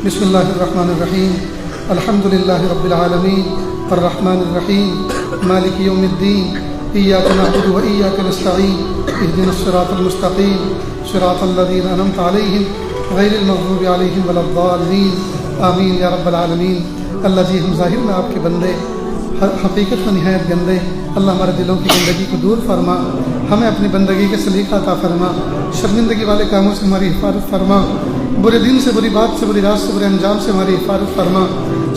بسم اللہ الرحمن الرحیم الحمد للہ رب العالمین الرحمن الرحیم مالک یوم الدین ایاک نعبد و ایاک نستعین اہدنا الصراط المستقیم صراط الذین انعمت علیہم غیر المغضوب علیہم ولا الضالین آمین یا رب العالمین۔ اللہ جی، ہم ظاہر میں آپ کے بندے، حقیقت میں نہایت گندے، اللہ ہمارے دلوں کی گندگی کو دور فرما، ہمیں اپنی بندگی کے سلیقہ عطا فرما، شرمندگی والے کاموں سے ہماری حفاظت فرما، برے دین سے، بری بات سے، بری رات سے، برے انجام سے ہماری حفاظت فرما،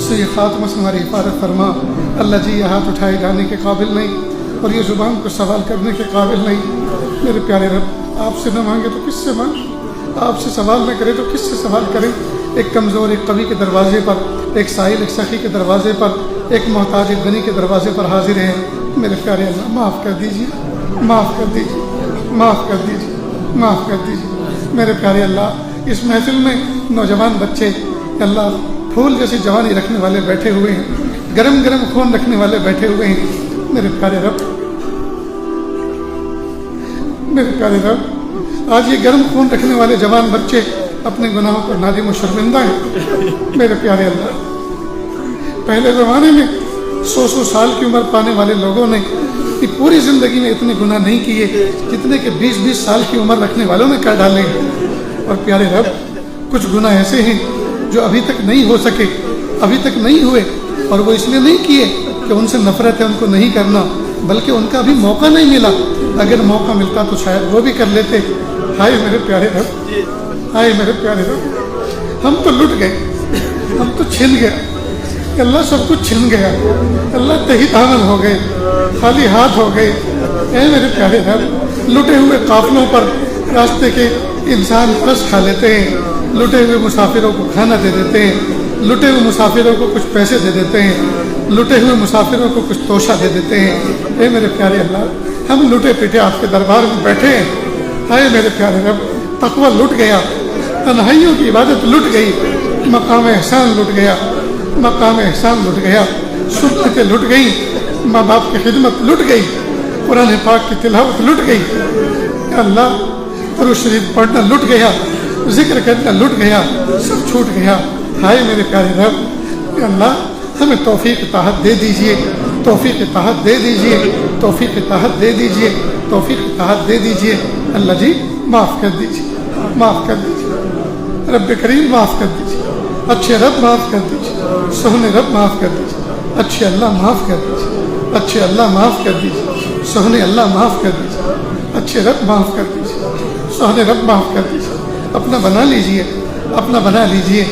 سوء خاتمہ سے ہماری حفاظت فرما۔ اللہ جی، یہ ہاتھ اٹھائے جانے کے قابل نہیں اور یہ زبان کو سوال کرنے کے قابل نہیں۔ میرے پیارے رب، آپ سے نہ مانگے تو کس سے مانگے؟ آپ سے سوال نہ کرے تو کس سے سوال کریں؟ ایک کمزور ایک قوی کے دروازے پر، ایک سائل ایک سخی کے دروازے پر، ایک محتاج ایک غنی کے دروازے پر حاضر ہے۔ میرے پیارے اللہ، معاف کر دیجیے، معاف کر دیجیے، معاف کر دیجیے، معاف کر دیجیے۔ میرے پیارے اللہ، اس محفل میں نوجوان بچے اللہ پھول جیسی جوانی رکھنے والے بیٹھے ہوئے ہیں، گرم گرم خون رکھنے والے بیٹھے ہوئے ہیں۔ میرے پیارے رب، میرے پیارے رب، آج یہ گرم خون رکھنے والے جوان بچے اپنے گناہوں پر نادم و شرمندہ ہیں۔ میرے پیارے اللہ، پہلے زمانے میں 100 سال کی عمر پانے والے لوگوں نے پوری زندگی میں اتنے گناہ نہیں کیے جتنے کہ 20 سال کی عمر رکھنے والوں نے کر ڈالے۔ اور پیارے رب، کچھ گناہ ایسے ہیں جو ابھی تک نہیں ہو سکے، ابھی تک نہیں ہوئے، اور وہ اس لیے نہیں کیے کہ ان سے نفرت ہے، ان کو نہیں کرنا، بلکہ ان کا ابھی موقع نہیں ملا۔ اگر موقع ملتا تو شاید وہ بھی کر لیتے۔ ہائے میرے پیارے رب، ہائے میرے پیارے رب، ہم تو لٹ گئے، ہم تو چھن گئے، اللہ سب کچھ چھن گیا، اللہ تہی دامن ہو گئے، خالی ہاتھ ہو گئے۔ اے میرے پیارے رب، لٹے ہوئے قافلوں پر راستے کے انسان رس کھا لیتے ہیں، لٹے ہوئے مسافروں کو کھانا دے دیتے ہیں، لٹے ہوئے مسافروں کو کچھ پیسے دے دیتے ہیں، لٹے ہوئے مسافروں کو کچھ توشہ دے دیتے ہیں۔ اے میرے پیارے اللہ، ہم لٹے پیٹے آپ کے دربار میں بیٹھے ہیں۔ ہائے میرے پیارے رب، تقویٰ لٹ گیا، تنہائیوں کی عبادت لٹ گئی، مقام احسان لٹ گیا، مقام احسان لٹ گیا، سنتیں لٹ گئی، ماں باپ کی خدمت لٹ گئی، قرآن پاک کی تلاوت لٹ گئی۔ اللہ، درود شریف پڑھنا لٹ گیا، ذکر کرنا لٹ گیا، سب چھوٹ گیا۔ ہائے میرے پیارے رب، اللہ ہمیں توفیق طاعت دے دیجئے، توفیق طاعت دے دیجئے، توفیق طاعت دے دیجئے، توفیق طاعت دے دیجئے۔ اللہ جی، معاف کر دیجئے، معاف کر دیجئے، رب کریم معاف کر دیجئے، اچھے رب معاف کر دیجئے، سہنے رب معاف کر دیجئے، اچھے اللہ معاف کر دیجئے، اچھے اللہ معاف کر دیجئے، سہنے اللہ معاف کر دیجئے، اچھے رب معاف کر دیجئے، سہنے رب معاف کر دیجئے۔ اپنا بنا لیجئے، اپنا بنا لیجئے،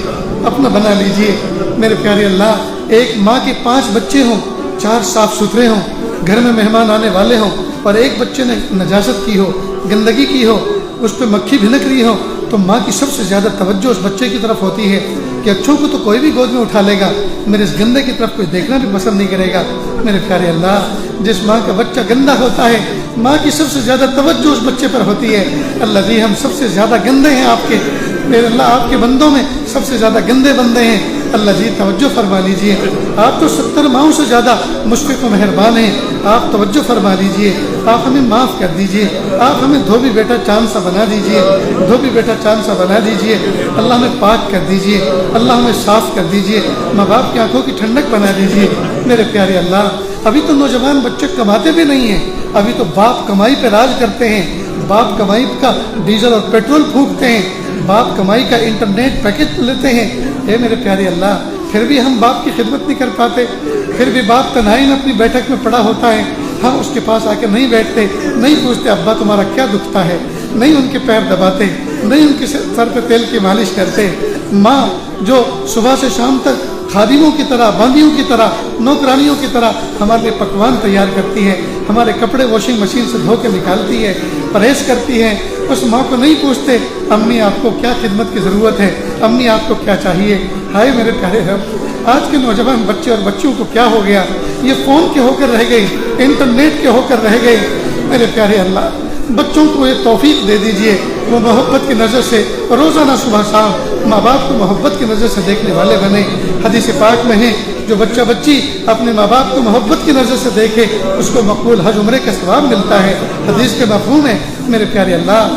اپنا بنا لیجئے۔ میرے پیارے اللہ، ایک ماں کے 5 بچے ہوں، 4 صاف ستھرے ہوں، گھر میں مہمان آنے والے ہوں، اور ایک بچے نے نجاست کی ہو، گندگی کی ہو، اس پہ مکھی بھنک رہی ہو، تو ماں کی سب سے زیادہ توجہ اس بچے کی طرف ہوتی ہے کہ اچھوں کو تو کوئی بھی گود میں اٹھا لے گا، میرے اس گندے کی طرف کوئی دیکھنا بھی پسند نہیں کرے گا۔ میرے پیارے اللہ، جس ماں کا بچہ گندا ہوتا ہے، ماں کی سب سے زیادہ توجہ اس بچے پر ہوتی ہے۔ اللہ جی، ہم سب سے زیادہ گندے ہیں آپ کے، میرے اللہ آپ کے بندوں میں سب سے زیادہ گندے بندے ہیں۔ اللہ جی، توجہ فرما لیجئے، آپ تو 70 ماؤں سے زیادہ مشفق و مہربان ہیں، آپ توجہ فرما لیجئے، آپ ہمیں معاف کر دیجئے، آپ ہمیں دھوبی بیٹا چاند سا بنا دیجئے، دھوبی بیٹا چاند سا بنا دیجئے۔ اللہ ہمیں پاک کر دیجئے، اللہ ہمیں صاف کر دیجئے، ماں باپ کی آنکھوں کی ٹھنڈک بنا دیجئے۔ میرے پیارے اللہ، ابھی تو نوجوان بچے کماتے بھی نہیں ہیں، ابھی تو باپ کمائی پہ راج کرتے ہیں، باپ کمائی کا ڈیزل اور پیٹرول پھونکتے ہیں، باپ کمائی کا انٹرنیٹ پیکج لیتے ہیں۔ اے میرے پیارے اللہ، پھر بھی ہم باپ کی خدمت نہیں کر پاتے، پھر بھی باپ تنہائی میں اپنی بیٹھک میں پڑا ہوتا ہے، ہم اس کے پاس آ کے نہیں بیٹھتے، نہیں پوچھتے ابا تمہارا کیا دکھتا ہے، نہیں ان کے پیر دباتے، نہیں ان کے سر پہ تیل کی مالش کرتے۔ ماں جو صبح سے شام تک خادموں کی طرح، باندیوں کی طرح، نوکرانیوں کی طرح ہمارے لیے پکوان تیار کرتی ہے، ہمارے کپڑے واشنگ مشین سے دھو کے نکالتی ہے، پرہیز کرتی ہے، اس ماں کو نہیں پوچھتے امی آپ کو کیا خدمت کی ضرورت ہے، امی آپ کو کیا چاہیے۔ ہائے میرے پیارے رب، آج کے نوجوان بچے اور بچیوں کو کیا ہو گیا؟ یہ فون کے ہو کر رہ گئے، انٹرنیٹ کے ہو کر رہ گئے۔ میرے پیارے اللہ، بچوں کو یہ توفیق دے دیجئے، وہ محبت کی نظر سے روزانہ صبح شام ماں باپ کو محبت کی نظر سے دیکھنے والے بنے۔ حدیث پاک میں ہے، جو بچہ بچی اپنے ماں باپ کو محبت کی نظر سے دیکھے، اس کو مقبول حج عمرے کا ثواب ملتا ہے۔ حدیث کے مفہوم ہے۔ میرے پیارے اللہ،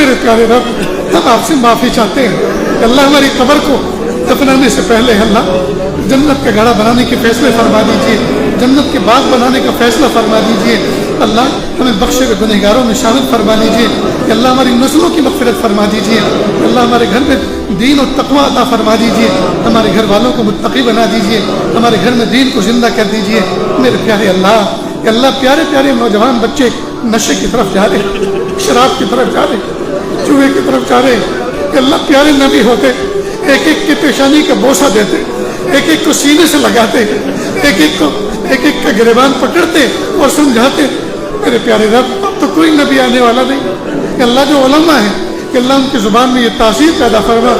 میرے پیارے رب ہم آپ سے معافی چاہتے ہیں کہ اللہ ہماری قبر کو دفنانے سے پہلے اللہ جنت کا گھڑا بنانے کے فیصلے فرما دیجیے، جنت کے باغ بنانے کا فیصلہ فرما دیجیے، اللہ ہمیں بخشے ہوئے گنہگاروں میں شامل فرما لیجیے، کہ اللہ ہماری نسلوں کی مغفرت فرما دیجیے، اللہ ہمارے گھر میں دین و تقویٰ عطا فرما دیجیے، ہمارے گھر والوں کو متقی بنا دیجیے، ہمارے گھر میں دین کو زندہ کر دیجیے میرے پیارے اللہ۔ کہ اللہ پیارے پیارے نوجوان بچے نشے کی طرف جا رہے، شراب کی طرف جا رہے، جوئے کی طرف جا رہے، کہ اللہ پیارے نبی ہوتے ایک ایک کی پیشانی کا بوسہ دیتے، ایک ایک کو سینے سے لگاتے، ایک ایک کا گریبان پکڑتے اور سمجھاتے۔ میرے پیارے رب اب تو کوئی نبی آنے والا نہیں، کہ اللہ جو علماء ہیں کہ اللہ ان کی زبان میں یہ تاثیر پیدا فرما،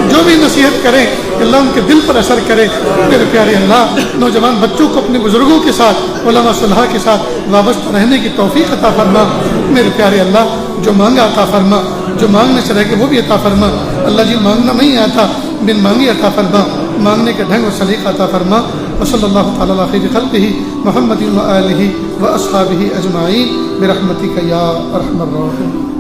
جو بھی نصیحت کریں کہ اللہ ان کے دل پر اثر کرے۔ میرے پیارے اللہ نوجوان بچوں کو اپنے بزرگوں کے ساتھ، علماء صلحاء کے ساتھ وابستہ رہنے کی توفیق عطا فرما۔ میرے پیارے اللہ جو مانگا عطا فرما، جو مانگنے سے رہ کے وہ بھی عطا فرما۔ اللہ جی مانگنا نہیں آتا، بن مانگی عطا فرما، مانگنے کا ڈھنگ و سلیقہ عطا فرما۔ وصلی اللہ تعالی علی خیر خلقہ محمد و آلہ و اصحابہ اجمعین برحمتک یا ارحم الراحمین۔